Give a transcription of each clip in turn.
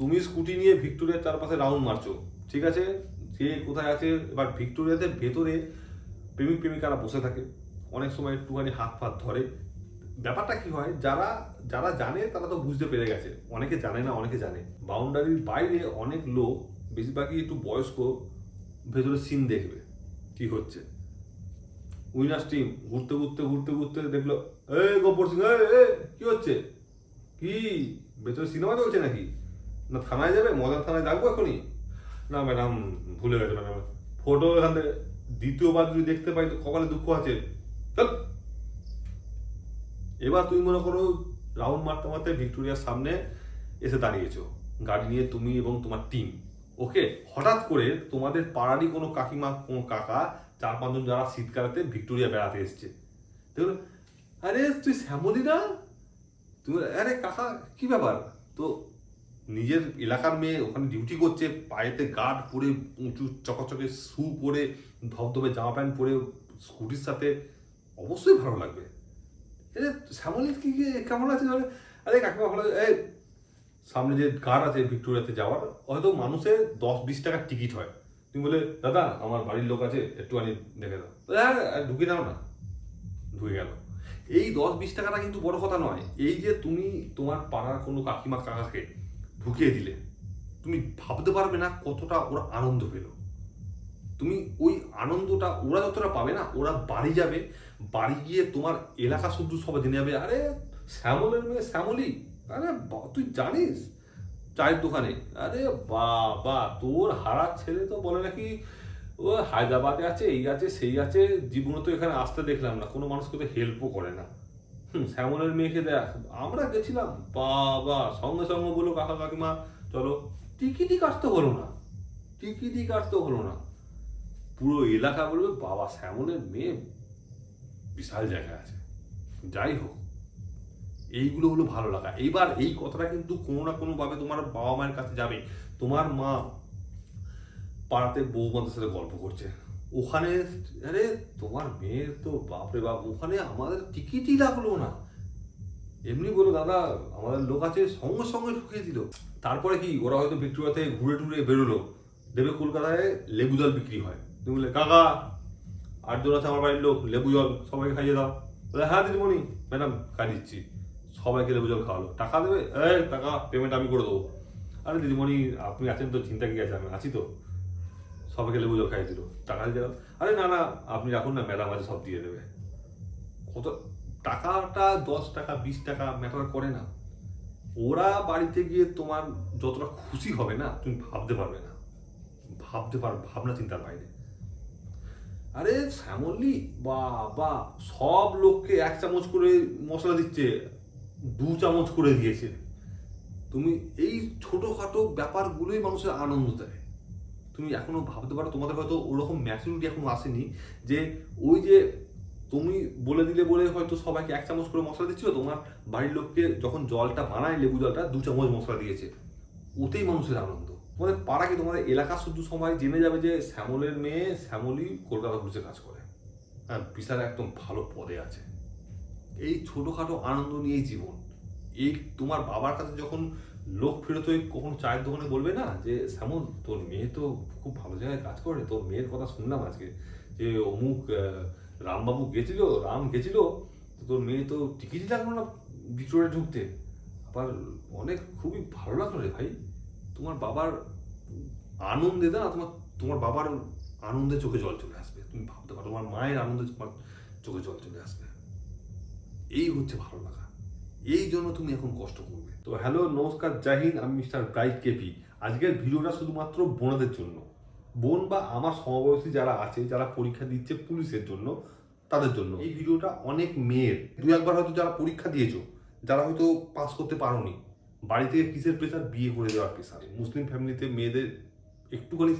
তুমি স্কুটি নিয়ে ভিক্টোরিয়ার চারপাশে রাউন্ড মারছো, ঠিক আছে, সে কোথায় আছে। এবার ভিক্টোরিয়াতে ভেতরে প্রেমিক প্রেমিকারা বসে থাকে, অনেক সময় একটুখানি হাত ফাত ধরে। ব্যাপারটা কি হয়, যারা যারা জানে তারা তো বুঝতে পেরে গেছে, অনেকে জানে না, অনেকে জানে। বাউন্ডারির বাইরে অনেক লোক, বেশিরভাগই একটু বয়স্ক, ভেতরে সিন দেখবে কি হচ্ছে। উইনার্স টিম ঘুরতে ঘুরতে ঘুরতে ঘুরতে দেখলো, এই গব্বর সিং, কি হচ্ছে, কি ভেতরে সিনেমা চলছে নাকি, না থানায় যাবে, মজার থানায় যাবো এখনই, না ম্যাডাম ভুলে গেছে ম্যাডাম, ফটো এখান থেকে দ্বিতীয়বার যদি দেখতে পাই তো কপালে দুঃখ আছে, চল। এবার তুমি মনে করো রাউন্ড মারতে মারতে ভিক্টোরিয়ার সামনে এসে দাঁড়িয়েছো, গাড়ি নিয়ে তুমি এবং তোমার টিম। ওকে, হঠাৎ করে তোমাদের পাড়ারই কোনো কাকিমা, কোনো কাকা, 4-5 জন যারা শীতকালেতে ভিক্টোরিয়া বেড়াতে এসছে, দেখলো, আরে তুই শ্যামলি না, তুমি, আরে কাকা কি ব্যাপার। তো নিজের এলাকার মেয়ে ওখানে ডিউটি করছে, পায়েতে গার্ড পরে, উঁচু চকচকে শু পরে, ধবধবে জামা প্যান্ট পরে, স্কুটির সাথে, অবশ্যই ভালো লাগবে। আরে শ্যামলি কি কেমন আছে, আরে কাকিমা ভালো। এই সামনে যে গার্ড আছে ভিক্টোরিয়াতে যাওয়ার, হয়তো মানুষের 10-20 টাকার টিকিট হয়, তুমি বলে, দাদা আমার বাড়ির লোক আছে একটুখানি দেখে দাও, হ্যাঁ ঢুকে দাও না, ঢুকে গেল। এই 10-20 টাকাটা কিন্তু বড় কথা নয়, এই যে তুমি তোমার পাড়ার কোনো কাকিমা কাকাকে ঢুকিয়ে দিলে, তুমি ভাবতে পারবে না কতটা ওরা আনন্দ পেল। তুমি ওই আনন্দটা ওরা যতটা পাবে না, ওরা বাড়ি যাবে, বাড়ি গিয়ে তোমার এলাকা শুধু সবাই জেনে যাবে, আরে শ্যামলের মেয়ে শ্যামলি, আরে তুই জানিস চায়ের দোকানে, আরে বাবা তোর হারার ছেলে তো বলে নাকি ও হায়দ্রাবাদে আছে, এই আছে সেই আছে, জীবনে তো এখানে আসতে দেখলাম না, কোনো মানুষকে তো হেল্পও করে না। শ্যামলের মেয়েকে দেখ, আমরা গেছিলাম, বাবা সঙ্গে সঙ্গে বলো কাকা কাকিমা চলো, টিকিটই কাটতে হলো না, টিকিটই কাটতে হলো না, পুরো এলাকা বলবে বাবা শ্যামলের মেয়ে বিশাল জায়গা আছে। যাই হোক, এইগুলো হলো ভালো লাগা। এইবার এই কথাটা কিন্তু কোনো না কোনো ভাবে তোমার বাবা মায়ের কাছে যাবে। তোমার মা পাড়াতে বৌমাদের সাথে গল্প করছে, ওখানে আরে তোমার মেয়ের তো বাপরে বাপ, ওখানে আমাদের টিকিটই লাগলো না, এমনি বলো দাদা আমাদের লোক আছে, সঙ্গে সঙ্গে ঢুকিয়ে দিল। তারপরে কি ওরা হয়তো ভিক্টোরিয়াতে ঘুরে টুরে বেরোলো, দেবে কলকাতায় লেবু জল বিক্রি হয়, তুমি বলে কাকা 8 জন আছে আমার বাড়ির লোক, লেবু জল সবাইকে খাইয়ে দাও, বলে হ্যাঁ দিদিমণি ম্যাডাম খাই দিচ্ছি, সবাইকে লেবু জল খাওয়ালো, টাকা দেবে, টাকা পেমেন্ট আমি করে দেবো, আরে দিদিমণি আপনি আছেন তো, চিন্তা কি আছে, আমি আছি তো, সবাইকে লেবু জল খাইয়ে দিল, টাকা দিয়ে দিলাম, আরে না না আপনি রাখুন না, ম্যাডাম আছে সব দিয়ে দেবে। কত টাকাটা 10 টাকা 20 টাকা ম্যাটার করে না, ওরা বাড়িতে গিয়ে তোমার যতটা খুশি হবে না তুমি ভাবতে পারবে না, ভাবনা চিন্তার বাইরে। আরে শ্যামলি বাবা সব লোককে 1 চামচ করে মশলা দিচ্ছে, 2 চামচ করে দিয়েছে। তুমি এই ছোটখাটো ব্যাপারগুলোই মানুষের আনন্দ দেয়। তুমি এখনো ভাবতে পারো, তোমাদের হয়তো ওরকম ম্যাচুরিটি এখনো আসেনি যে ওই যে তুমি বলে দিলে বলে হয়তো সবাইকে 1 চামচ করে মশলা দিচ্ছিল, তোমার বাড়ির লোককে যখন জলটা বানায় লেবু জলটা 2 চামচ মশলা দিয়েছে, ওতেই মানুষের আনন্দ। তোমাদের পাড়াকে, তোমাদের এলাকা শুধু সবাই জেনে যাবে যে শ্যামলের মেয়ে শ্যামলী কলকাতা পুলিশে কাজ করে, হ্যাঁ বিশাল একদম ভালো পদে আছে। এই ছোটোখাটো আনন্দ নিয়েই জীবন। এই তোমার বাবার কাছে যখন লোক ফেরত হয়ে কখনো চায়ের দোকানে বলবে না যে শ্যামল তোর মেয়ে তো খুব ভালো জায়গায় কাজ করে, তোর মেয়ের কথা শুনলাম আজকে যে অমুক রামবাবু গেছিল, রাম গেছিল, তোর মেয়ে তো টিকিটই লাগলো না ভিক্টোরিয়া ঢুকতে, আবার অনেক খুবই ভালো লাগলো রে ভাই, তোমার বাবার আনন্দে না, তোমার বাবার আনন্দে চোখে জল চলে আসবে, তুমি ভাবতে পারো তোমার মায়ের আনন্দে তোমার চোখে জল চলে আসবে। এই হচ্ছে ভালো লাগা, এই জন্য তুমি এখন কষ্ট করবে। তো হ্যালো নমস্কার জয় হিন্দ, আমি মিস্টার ব্রাইট কেপি। আজকের ভিডিওটা শুধুমাত্র বোনদের জন্য, বোন বা আমার সমবয়সী যারা আছে, যারা পরীক্ষা দিচ্ছে পুলিশের জন্য, তাদের জন্য এই ভিডিওটা। অনেক মেয়ের 2-1 বার হয়তো যারা পরীক্ষা দিয়েছো, যারা হয়তো পাস করতে পারোনি, বাড়ি থেকে কিসের প্রেশার, বিয়ে করে দেওয়ার প্রেশার। মুসলিম ফ্যামিলিতে মেয়েদের একটুখানি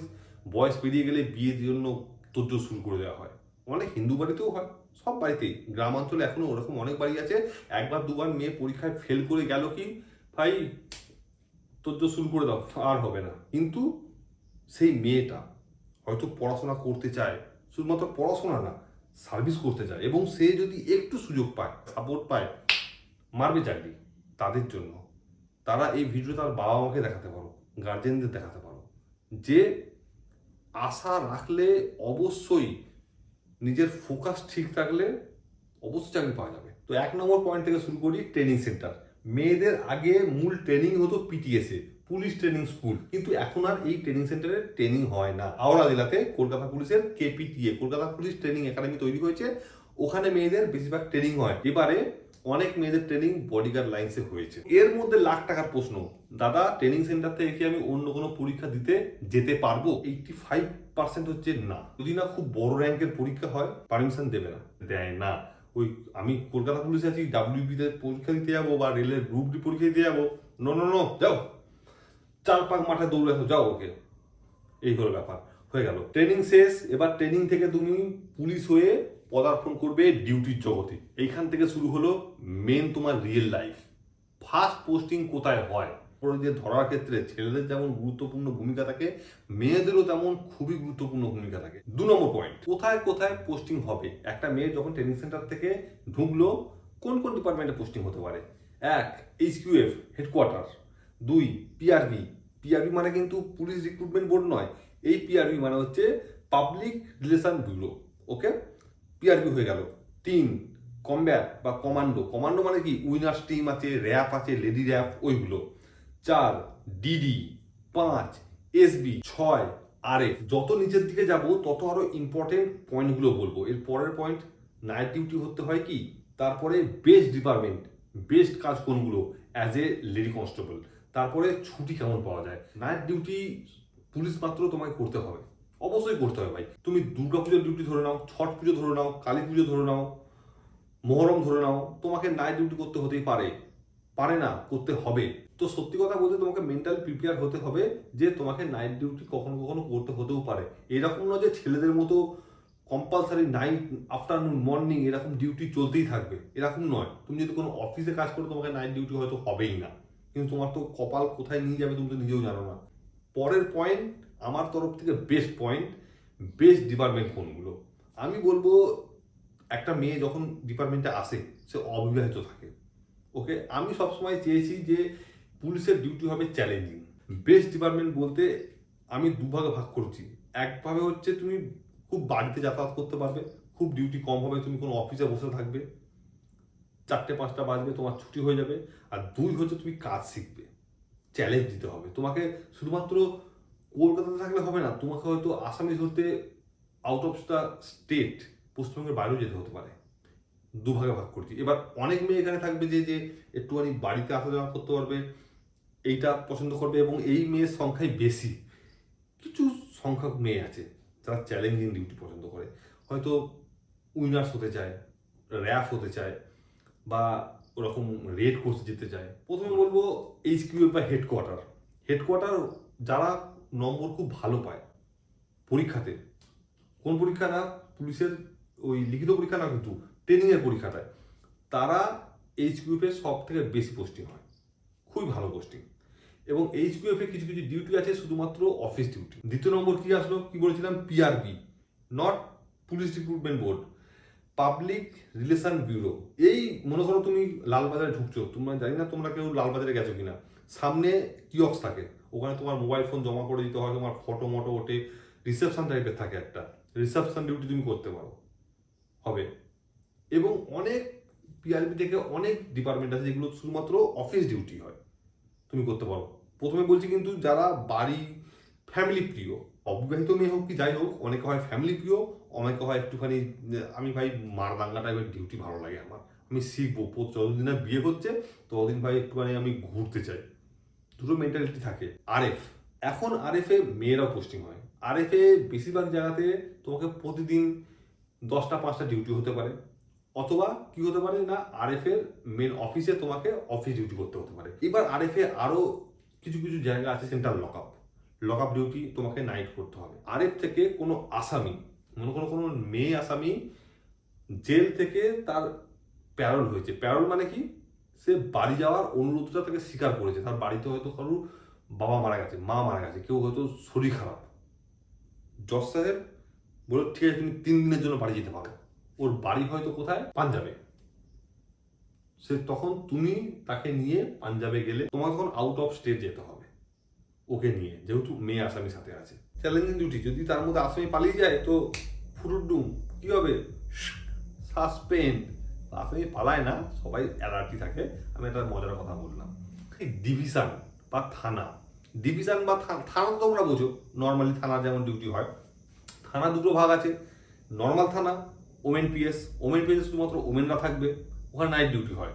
বয়স পেরিয়ে গেলে বিয়ের জন্য তোড়জোড় শুরু করে দেওয়া হয়, অনেক হিন্দু বাড়িতেও হয়, সব বাড়িতেই। গ্রামাঞ্চলে এখনো ওরকম অনেক বাড়ি আছে, 1-2 বার মেয়ে পরীক্ষায় ফেল করে গেল কি ভাই তোড়জোড় শুরু করে দাও, আর হবে না। কিন্তু সেই মেয়েটা হয়তো পড়াশোনা করতে চায়, শুধুমাত্র পড়াশোনা না, সার্ভিস করতে চায়, এবং সে যদি একটু সুযোগ পায়, সাপোর্ট পায়, মারবে চাকরি। তাদের জন্য তারা এই ভিডিও তার বাবা মাকে দেখাতে পারো। গার্জেনদের দেখাতে পারো যে আশা রাখলে অবশ্যই নিজের ফোকাস ঠিক থাকলে অবশ্যই চাকরি পাওয়া যাবে। তো 1 নম্বর পয়েন্ট থেকে শুরু করি, ট্রেনিং সেন্টার। মেয়েদের আগে মূল ট্রেনিং হতো পিটিএসএ, পুলিশ ট্রেনিং স্কুল, কিন্তু এখন আর এই ট্রেনিং সেন্টারে ট্রেনিং হয় না। হাওড়া জেলাতে কলকাতা পুলিশের কেপিটিএ, কলকাতা পুলিশ ট্রেনিং একাডেমি তৈরি হয়েছে, ওখানে মেয়েদের বেশিরভাগ ট্রেনিং হয়। এবারে অনেক মেয়েদের ট্রেনিং বডিগার্ড লাইন্সে হয়েছে। এর মধ্যে লাখ টাকার প্রশ্ন, দাদা ট্রেনিং সেন্টার থেকে কি আমি অন্য কোনো পরীক্ষা দিতে যেতে পারবো? 85% হচ্ছে না। যদি না খুব বড় র্যাঙ্কের পরীক্ষা হয়, পারমিশন দেবে না, দেয় না। ওই আমি কলকাতা পুলিশে আছি, ডাব্লিউবিতে পরীক্ষা দিতে যাবো বা রেলের গ্রুপ ডি পরীক্ষা দিতে যাবো, নো নো নো, যাও 4 পাক মাঠে দৌড়ে আসো, যাও ওকে। এই হলো ব্যাপার, হয়ে গেল ট্রেনিং শেষ। এবার ট্রেনিং থেকে তুমি পুলিশ হয়ে পদার্পণ করবে ডিউটির জগতে। এইখান থেকে শুরু হলো মেন তোমার রিয়েল লাইফ। ফার্স্ট পোস্টিং কোথায় হয়? যে ধরার ক্ষেত্রে ছেলেদের যেমন গুরুত্বপূর্ণ ভূমিকা থাকে, মেয়েদেরও তেমন খুবই গুরুত্বপূর্ণ ভূমিকা থাকে। 2 নম্বর পয়েন্ট, কোথায় কোথায় পোস্টিং হবে? একটা মেয়ে যখন ট্রেনিং সেন্টার থেকে ঢুকলো, কোন কোন ডিপার্টমেন্টে পোস্টিং হতে পারে? 1, HQF হেডকোয়ার্টার। 2, পিআরবি। পিআরবি মানে কিন্তু পুলিশ রিক্রুটমেন্ট বোর্ড নয়, এই পিআরবি মানে হচ্ছে পাবলিক রিলেশন ব্যুরো। ওকে, পিআরবি হয়ে গেল। 3, কমব্যাট বা কমান্ডো। কমান্ডো মানে কি? উইনার্স টিম আছে, র্যাপ আছে, লেডি র্যাপ, ওইগুলো। 4, ডিডি। 5, এসবি। 6, আরএফ। যত নিচের দিকে যাব তত আরো ইম্পর্টেন্ট পয়েন্টগুলো বলবো। এর পরের পয়েন্ট, নাইট ডিউটি হতে হয় কি? তারপরে বেস্ট ডিপার্টমেন্ট, বেস্ট কাজ কোনগুলো অ্যাজ এ লেডি কনস্টেবল। তারপরে ছুটি কেমন পাওয়া যায়। নাইট ডিউটি পুলিশ মাত্র তোমায় করতে হবে, অবশ্যই করতে হবে ভাই। তুমি দুর্গাপুজোর ডিউটি ধরে নাও, ছট পুজো ধরে নাও, কালী পুজো ধরে নাও, মহরম ধরে নাও, তোমাকে নাইট ডিউটি করতে হতেই পারে, পারে না, করতে হবে। তো সত্যি কথা বলতে তোমাকে মেন্টাল প্রিপেয়ার হতে হবে যে তোমাকে নাইট ডিউটি কখনো কখনো করতে হতেও পারে। এরকম নয় যে ছেলেদের মতো কম্পালসারি নাইট, আফটারনুন, মর্নিং এরকম ডিউটি চলতেই থাকবে, এরকম নয়। তুমি যদি কোনো অফিসে কাজ করো, তোমাকে নাইট ডিউটি হয়তো হবেই না, কিন্তু তোমার তো কপাল কোথায় নিয়ে যাবে তুমি তো নিজেও জানো না। পরের পয়েন্ট আমার তরফ থেকে বেস্ট পয়েন্ট, বেস্ট ডিপার্টমেন্ট কোনগুলো। আমি বলবো একটা মেয়ে যখন ডিপার্টমেন্টে আসে সে অবিবাহিত থাকে। ওকে, আমি সবসময় চেয়েছি যে পুলিশের ডিউটি হবে চ্যালেঞ্জিং। বেস্ট ডিপার্টমেন্ট বলতে আমি দুভাগে ভাগ করছি। একভাবে হচ্ছে তুমি খুব বাড়িতে যাতায়াত করতে পারবে, খুব ডিউটি কম হবে, তুমি কোনো অফিসে বসে থাকবে, 4টে 5টা বাজবে, তোমার ছুটি হয়ে যাবে। আর 2 হচ্ছে তুমি কাজ শিখবে, চ্যালেঞ্জ দিতে হবে তোমাকে। শুধুমাত্র কলকাতাতে থাকলে হবে না, তোমাকে হয়তো আসামি ধরতে আউট অফ দ্য স্টেট, পশ্চিমবঙ্গের বাইরেও যেতে হতে পারে। দুভাগে ভাগ করছি। এবার অনেক মেয়ে এখানে থাকবে যে একটুখানি বাড়িতে আসা যাওয়া করতে পারবে, এইটা পছন্দ করবে, এবং এই মেয়ের সংখ্যাই বেশি। কিছু সংখ্যক মেয়ে আছে যারা চ্যালেঞ্জিং ডিউটি পছন্দ করে, হয়তো উইনার্স হতে চায়, র্যাফ হতে চায়, বা ওরকম রেড কোর্সে যেতে চায়। প্রথমে বলবো HQF বা হেডকোয়ার্টার। হেডকোয়ার্টার যারা নম্বর খুব ভালো পায় পরীক্ষাতে, কোন পরীক্ষা না, পুলিশের ওই লিখিত পরীক্ষা না, কিন্তু ট্রেনিংয়ের পরীক্ষাটায়, তারা HQF এর সব থেকে বেশি পোস্টিং হয়, খুবই ভালো পোস্টিং। এবং HQF এ কিছু কিছু ডিউটি আছে শুধুমাত্র অফিস ডিউটি। 2 নম্বর কি আসলো, কি বলেছিলাম? PRB, not police recruitment board, public relation bureau. এই মনে করো তুমি লালবাজারে ঢুকছো, তোমরা জানি না তোমরা কেউ লালবাজারে গেছো কিনা, সামনে কিয়ক্স থাকে, ওখানে তোমার মোবাইল ফোন জমা করে দিতে হয়, তোমার ফটো মটো ওঠে, রিসেপশন টাইপের থাকে একটা, রিসেপশন ডিউটি তুমি করতে পারো, হবে। এবং অনেক পিআরবি থেকে অনেক ডিপার্টমেন্ট আছে যেগুলো শুধুমাত্র অফিস ডিউটি হয়, তুমি করতে পারো। প্রথমে বলছি কিন্তু যারা বাড়ি ফ্যামিলি প্রিয়, অবিবাহিত মেয়ে হোক কি যাই হোক, অনেকে হয় ফ্যামিলি প্রিয়, অনেকে হয় একটুখানি আমি ভাই মারদাঙ্গা টাইপের ডিউটি ভালো লাগে আমার, আমি শিখবো, যতদিন না বিয়ে হচ্ছে ততদিন ভাই একটুখানি আমি ঘুরতে চাই, দুটো মেন্টালিটি থাকে। আরএফ, এখন আরএফ এ মেয়েরাও পোস্টিং হয়। আরএফ এ বেশিরভাগ জায়গাতে তোমাকে প্রতিদিন 10টা 5টা ডিউটি হতে পারে, অথবা কি হতে পারে না, আরএফ এর মেন অফিসে তোমাকে অফিস ডিউটি করতে হতে পারে। এবার আরএফ এ আরো কিছু কিছু জায়গা আছে, সেন্ট্রাল লকআপ, লকআপ ডিউটি তোমাকে নাইট করতে হবে। আরএফ থেকে কোনো আসামি, মনে করো কোনো মেয়ে আসামি জেল থেকে তার প্যারোল হয়েছে, প্যারোল মানে কি, সে বাড়ি যাওয়ার অনুরোধটা তাকে স্বীকার করেছে, তার বাড়িতে হয়তো কারোর বাবা মারা গেছে, মা মারা গেছে, কেউ হয়তো শরীর খারাপ, জজ সাহেব বলে ঠিক আছে তুমি 3 দিনের জন্য বাড়ি যেতে পারো। ওর বাড়ি হয়তো কোথায়, পাঞ্জাবে, সে তখন তুমি তাকে নিয়ে পাঞ্জাবে গেলে, তোমার তখন আউট অফ স্টেট যেতে হবে। ওকে নিয়ে, যেহেতু মেয়ে আসামির সাথে আছে। চ্যালেঞ্জিং ডিউটি, যদি তার মধ্যে আসামি পালিয়ে যায় তো ফুরুডুম, কি হবে? সাসপেন্ড। আসামি পালায় না, সবাই অ্যালার্টি থাকে। আমি একটা মজার কথা বললাম। ডিভিশন বা থানা, ডিভিশন বা থানা তো তোমরা বোঝো, নর্মালি থানা যেমন ডিউটি হয়। থানা দুটো ভাগ আছে, নর্মাল থানা, ওমেন পিএস। ওমেন পিএস শুধুমাত্র ওমেনরা থাকবে, ওখানে নাইট ডিউটি হয়,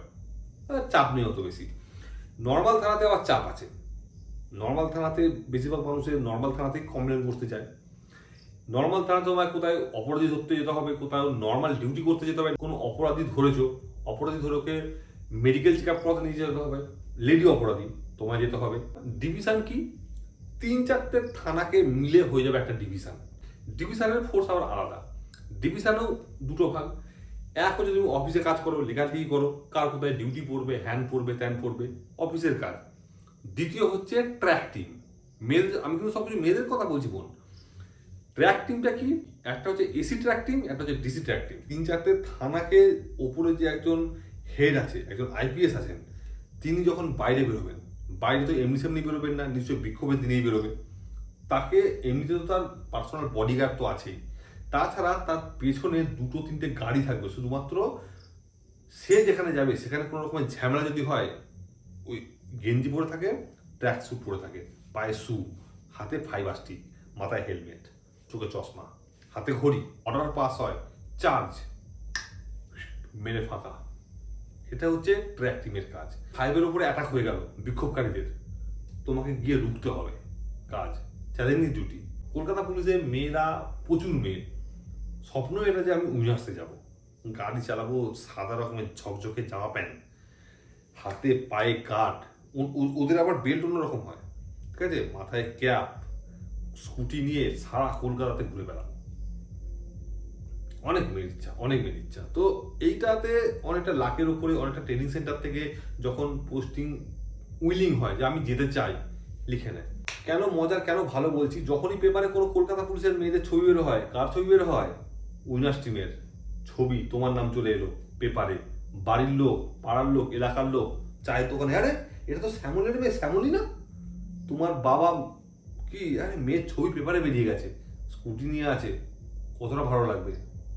চাপ নেই অত বেশি। নর্মাল থানাতে আবার চাপ আছে। নর্মাল থানাতে বেশিরভাগ মানুষের নর্মাল থানাতেই কমপ্লেন করতে চায়। নর্মাল থানা তোমায় কোথায় অপরাধী ধরতে যেতে হবে, কোথাও নর্মাল ডিউটি করতে যেতে হবে, কোনো অপরাধী ধরেছো, অপরাধী ধরে ওকে মেডিকেল চেক আপ করাতে নিয়ে যেতে হবে, লেডি অপরাধী তোমায় যেতে হবে। ডিভিশন কি? 3-4টে থানাকে মিলে হয়ে যাবে একটা ডিভিশন। ডিভিশনের ফোর্স আবার আলাদা। ডিভিশনেও দুটো ভাগ। এক হচ্ছে তুমি অফিসে কাজ করো, লেখালেখি করো, কার কোথায় ডিউটি পড়বে, হ্যান্ড পড়বে, ত্যান পড়বে, অফিসের কাজ। দ্বিতীয় হচ্ছে ট্র্যাক টিম। মেয়েদের, আমি কিন্তু সব কিছু মেয়েদের কথা বলছি বোন। ট্র্যাক টিমটা কি? একটা হচ্ছে এসি ট্র্যাক টিম, একটা হচ্ছে ডিসি ট্র্যাক টিম। 3-4টে থানাকে ওপরে যে একজন হেড আছে, একজন আইপিএস আছেন, তিনি যখন বাইরে বেরোবেন, বাইরে তো এমনি সেমনি বেরোবেন না, নিশ্চয়ই বিক্ষোভের দিনেই বেরোবে। তাকে এমনিতে তো তার পার্সোনাল বডিগার্ড তো আছেই, তাছাড়া তার পেছনে 2-3টে গাড়ি থাকবে, শুধুমাত্র সে যেখানে যাবে সেখানে কোনো রকমের ঝামেলা যদি হয়, ওই গেঞ্জি পরে থাকে, ট্র্যাক স্যুট পরে থাকে, পায়ে শু, হাতে ফাইবার স্টিক, মাথায় হেলমেট, চোখে চশমা, হাতে ঘড়ি, অর্ডার পাস হয়, চার্জ মেরে ফাঁকা। এটা হচ্ছে ট্র্যাক টিমের কাজ। ফাইভের উপরে অ্যাটাক হয়ে গেল বিক্ষোভকারীদের, তোমাকে গিয়ে রুখতে হবে, কাজ। Challenging duty. কলকাতা পুলিশে মেয়েরা প্রচুর মেয়ে, স্বপ্ন এটা যে আমি উইনার্সে যাব, গাড়ি চালাবো, সাদা রকমের ঝকঝকে জামা প্যান্ট, হাতে পায়ে কাট, ওদের আবার বেল্ট অন্যরকম হয়, ঠিক আছে, মাথায় ক্যাপ, স্কুটি নিয়ে সারা কলকাতাতে ঘুরে বেড়াবো। অনেক মেয়ের ইচ্ছা, অনেক মেয়ের ইচ্ছা। তো এইটাতে অনেকটা লাখের উপরে, অনেকটা ট্রেনিং সেন্টার থেকে যখন পোস্টিং উইলিং হয় যে আমি যেতে চাই, লিখে নেয়। কেন মজার, কেন ভালো বলছি, যখনই পেপারে কোনো কলকাতা পুলিশের মেয়েদের ছবি বের হয়, কার ছবি বের হয়? উইনার্স টিমের ছবি, তোমার নাম চলে এলো পেপারে। বাড়ির লোক, পাড়ার লোক, এলাকার লোক, চায়ের দোকানে, আরে এটা তো শ্যামলের মেয়ে, শ্যামলী না? তোমার বাবা কি, আরে মেয়ের ছবি পেপারে বেরিয়ে গেছে, স্কুটি নিয়ে আছে, কতটা ভালো লাগবে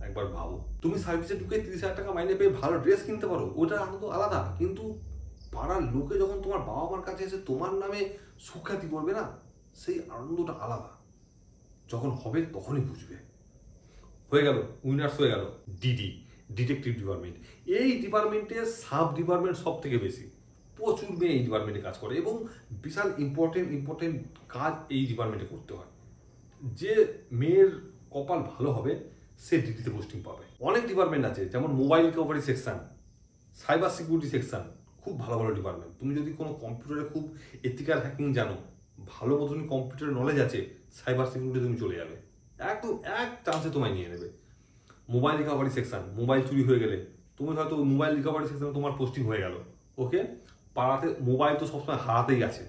একবার ভাবো। তুমি সার্ভিসে ঢুকে 30,000 টাকা মাইনে পেয়ে ভালো ড্রেস কিনতে পারো, ওটার আনন্দ আলাদা। কিন্তু পাড়ার লোকে যখন তোমার বাবা মার কাছে এসে তোমার নামে সুখ্যাতি করবে না, সেই আনন্দটা আলাদা। যখন হবে তখনই বুঝবে। হয়ে গেল উইনার্স, হয়ে গেল ডিডি, ডিটেকটিভ ডিপার্টমেন্ট। এই ডিপার্টমেন্টের সাব ডিপার্টমেন্ট সব থেকে বেশি, প্রচুর মেয়ে এই ডিপার্টমেন্টে কাজ করে এবং বিশাল ইম্পর্টেন্ট কাজ এই ডিপার্টমেন্টে করতে হয়। যে মেয়ের কপাল ভালো হবে সে ডিডিতে পোস্টিং পাবে। অনেক ডিপার্টমেন্ট আছে, যেমন mobile recovery section, cyber security section, খুব ভালো ভালো ডিপার্টমেন্ট। তুমি যদি কোনো কম্পিউটারে খুব এথিক্যাল হ্যাকিং জানো, ভালো মতন কম্পিউটারের নলেজ আছে, সাইবার সিকিউরিটি তুমি চলে যাবে, একদম এক চান্সে তোমায় নিয়ে নেবে। মোবাইল রিকভারি সেকশন, মোবাইল চুরি হয়ে গেলে তুমি হয়তো মোবাইল রিকভারি সেকশনে তোমার পোস্টিং হয়ে গেল, ওকে। পাড়াতে মোবাইল তো সবসময় হারাতেই আছে,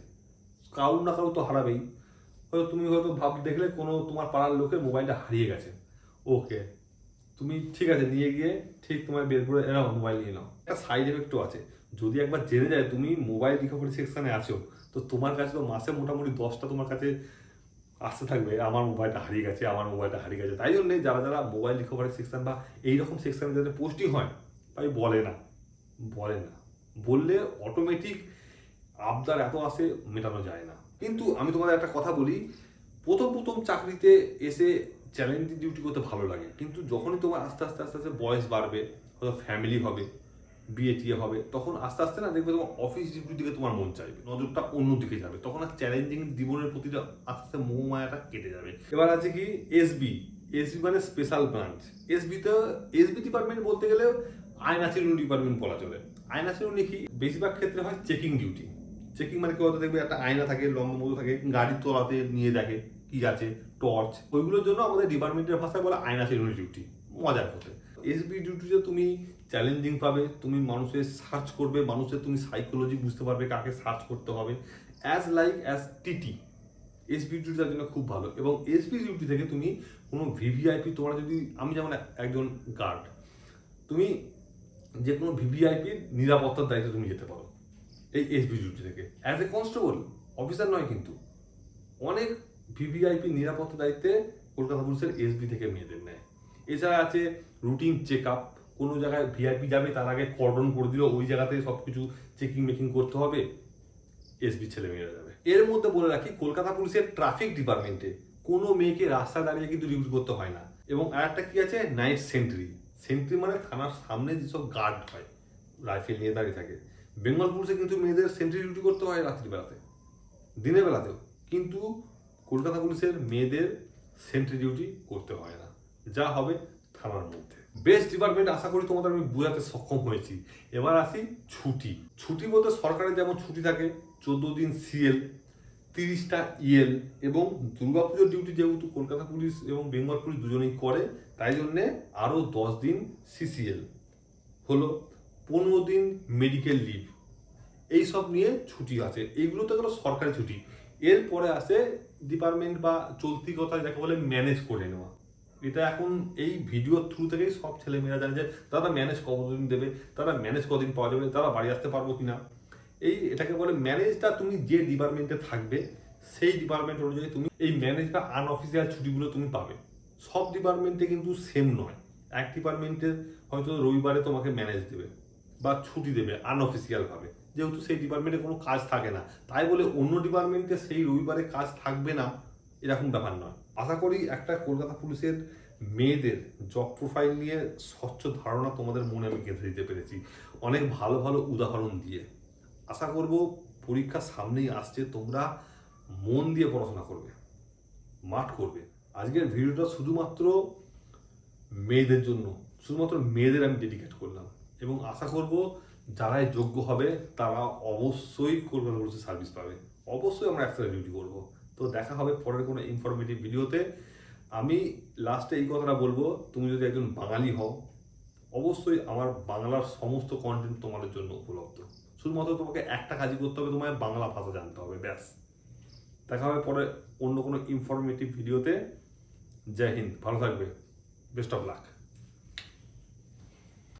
কারুর না কারুর তো হারাবেই। হয়তো তুমি হয়তো দেখলে কোনো তোমার পাড়ার লোকের মোবাইলটা হারিয়ে গেছে, ওকে, তুমি ঠিক আছে নিয়ে গিয়ে ঠিক তোমার বের করে নাও, মোবাইল নিয়ে নাও। একটা সাইড এফেক্টও আছে, যদি একবার জেনে যায় তুমি মোবাইল রিকভারি সেকশনে আছো, তো তোমার কাছে তো মাসে মোটামুটি 10টা তোমার কাছে আসতে থাকবে, আমার মোবাইলটা হারিয়ে গেছে, আমার মোবাইলটা হারিয়ে গেছে। তাই জন্যে যারা যারা মোবাইল রিকভারি সেকশন বা এইরকম সেকশনে যাদের পোস্টিং হয়, তাই বলে না, বললে অটোমেটিক আবদার এত আসে, মেটানো যায় না। কিন্তু আমি তোমাদের একটা কথা বলি, প্রথম চাকরিতে এসে চ্যালেঞ্জিং ডিউটি করতে ভালো লাগে, কিন্তু যখনই তোমার আস্তে আস্তে বয়স বাড়বে, হয়তো ফ্যামিলি হবে, বিয়ে টিয়ে হবে, তখন আস্তে আস্তে না দেখবে তোমার অফিস ডিউটির দিকে তোমার মন চাইবে, নজরটা অন্যদিকে যাবে, তখন আর চ্যালেঞ্জিং জীবনের প্রতি আস্তে আস্তে মোহ মায়াটা কেটে যাবে। এবার আছে কি এসবি মানে স্পেশাল ব্রাঞ্চ। এসবি ডিপার্টমেন্ট বলতে গেলে আয়না চিরুনি ডিপার্টমেন্ট বলা চলে। আয়না চিরুনি কি, বেশিরভাগ ক্ষেত্রে হয় চেকিং ডিউটি। চেকিং মানে কি হয়তো দেখবে একটা আয়না থাকে, লম্বা মতো থাকে, গাড়ির তলাতে নিয়ে দেখে কি আছে, টর্চ, ওইগুলোর জন্য আমাদের ডিপার্টমেন্টের ভাষায় বলে আয়না চিরুনি ডিউটি, মজার করতে। এসবি ডিউটিতে তুমি চ্যালেঞ্জিং পাবে, তুমি মানুষের সার্চ করবে, মানুষের তুমি সাইকোলজি বুঝতে পারবে, কাকে সার্চ করতে হবে, অ্যাজ টিটি। এসবি ডিউটিটার জন্য খুব ভালো। এবং এসবি ডিউটি থেকে তুমি কোনো ভিভিআইপি, তোমরা যদি, আমি যেমন একজন গার্ড, তুমি যে কোনো ভিভিআইপির নিরাপত্তার দায়িত্বে তুমি যেতে পারো এই এসবি ডিউটি থেকে, অ্যাজ এ কনস্টেবল, অফিসার নয় কিন্তু, অনেক ভিভিআইপি নিরাপত্তা দায়িত্বে কলকাতা পুলিশের এসবি থেকে মেয়েদের নেয়। এছাড়া আছে রুটিন চেক আপ, কোনো জায়গায় ভিআইপি যাবে তার আগে কর্ডন করে দিল, ওই জায়গাতে সব কিছু চেকিং মেকিং করতে হবে, এসবি ছেলে মেয়েরা যাবে। এর মধ্যে বলে রাখি, কলকাতা পুলিশের ট্রাফিক ডিপার্টমেন্টে কোনো মেয়েকে রাস্তায় দাঁড়িয়ে কিন্তু ডিউটি করতে হয় না। এবং আর একটা কি আছে, নাইট সেন্ট্রি। সেন্ট্রি মানে থানার সামনে যেসব গার্ড হয় রাইফেল নিয়ে দাঁড়িয়ে থাকে। বেঙ্গল পুলিশে কিন্তু মেয়েদের সেন্ট্রি ডিউটি করতে হয় রাত্রিবেলাতে, দিনের বেলাতেও, কিন্তু কলকাতা পুলিশের মেয়েদের সেন্ট্রি ডিউটি করতে হয় না, যা হবে থানার মধ্যে। বেস্ট ডিপার্টমেন্ট আশা করি তোমাদের আমি বোঝাতে সক্ষম হয়েছি। এবার আসি ছুটি। ছুটি বলতে সরকারের যেমন ছুটি থাকে 14 দিন সিএল, 30টা ইএল, এবং দুর্গাপুজোর ডিউটি যেহেতু কলকাতা পুলিশ এবং বেঙ্গল পুলিশ দুজনেই করে, তাই জন্যে আরও 10 দিন সিসিএল হলো, 15 দিন মেডিকেল লিভ, এইসব নিয়ে ছুটি আছে। এইগুলো তো গেলো সরকারি ছুটি। এরপরে আসে ডিপার্টমেন্ট বা চলতি কথা যাকে বলে ম্যানেজ করে নেওয়া। এটা এখন এই ভিডিওর থ্রু থেকেই সব ছেলেমেয়েরা জানে যে তারা ম্যানেজ কতদিন দেবে, তারা ম্যানেজ কদিন পাওয়া যাবে, তারা বাড়ি আসতে পারবো কিনা। এটাকে বলে ম্যানেজটা। তুমি যে ডিপার্টমেন্টে থাকবে সেই ডিপার্টমেন্ট অনুযায়ী তুমি এই ম্যানেজ বা আনঅফিসিয়াল ছুটিগুলো তুমি পাবে। সব ডিপার্টমেন্টে কিন্তু সেম নয়। এক ডিপার্টমেন্টে হয়তো রবিবারে তোমাকে ম্যানেজ দেবে বা ছুটি দেবে আনঅফিসিয়াল ভাবে, যেহেতু সেই ডিপার্টমেন্টে কোনো কাজ থাকে না, তাই বলে অন্য ডিপার্টমেন্টে সেই রবিবারে কাজ থাকবে না এরকম ব্যাপার নয়। আশা করি একটা কলকাতা পুলিশের মেয়েদের জব প্রোফাইল নিয়ে স্বচ্ছ ধারণা তোমাদের মনে আমি গেঁথে দিতে পেরেছি, অনেক ভালো ভালো উদাহরণ দিয়ে। আশা করব পরীক্ষা সামনেই আসছে, তোমরা মন দিয়ে পড়াশোনা করবে, মাঠ করবে। আজকের ভিডিওটা শুধুমাত্র মেয়েদের জন্য, শুধুমাত্র মেয়েদের আমি ডেডিকেট করলাম, এবং আশা করব যারাই যোগ্য হবে তারা অবশ্যই কলকাতা পুলিশের সার্ভিস পাবে। অবশ্যই আমরা একসাথে ডিউটি করবো। তো দেখা হবে পরের কোনো ইনফরমেটিভ ভিডিওতে। আমি লাস্টে এই কথাটা বলবো, তুমি যদি একজন বাঙালি হও, অবশ্যই আমার বাংলার সমস্ত কন্টেন্ট তোমাদের জন্য উপলব্ধ। শুধুমাত্র তোমাকে একটা কাজই করতে হবে, তোমায় বাংলা ভাষা জানতে হবে, ব্যাস। দেখা হবে পরে অন্য কোনো ইনফরমেটিভ ভিডিওতে। জয় হিন্দ, ভালো থাকবে, বেস্ট অফ লাক।